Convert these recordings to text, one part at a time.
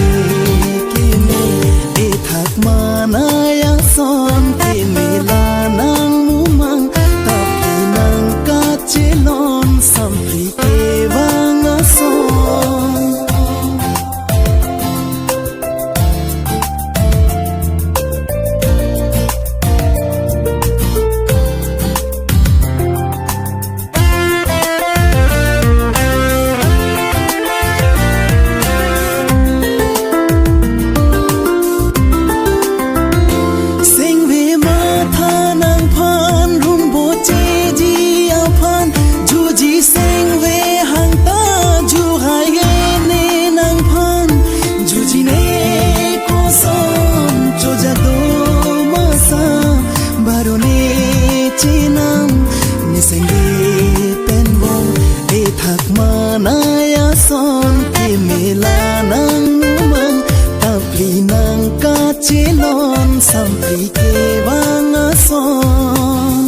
raji kini ithak manaya son kini lanang mumang tapi nang kacilon sampai kewang son. Manaya son kimila nang mumang tapi nang kacilon sampai kewang son.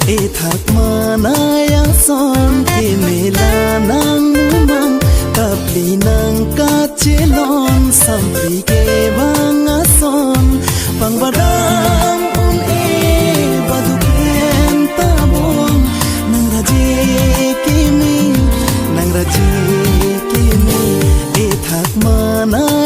Ithak manaya son kini lanang mumang tapi nang kacilon sampai kewang son. Pangbadang badu pen tabong nang raji kini ithak manaya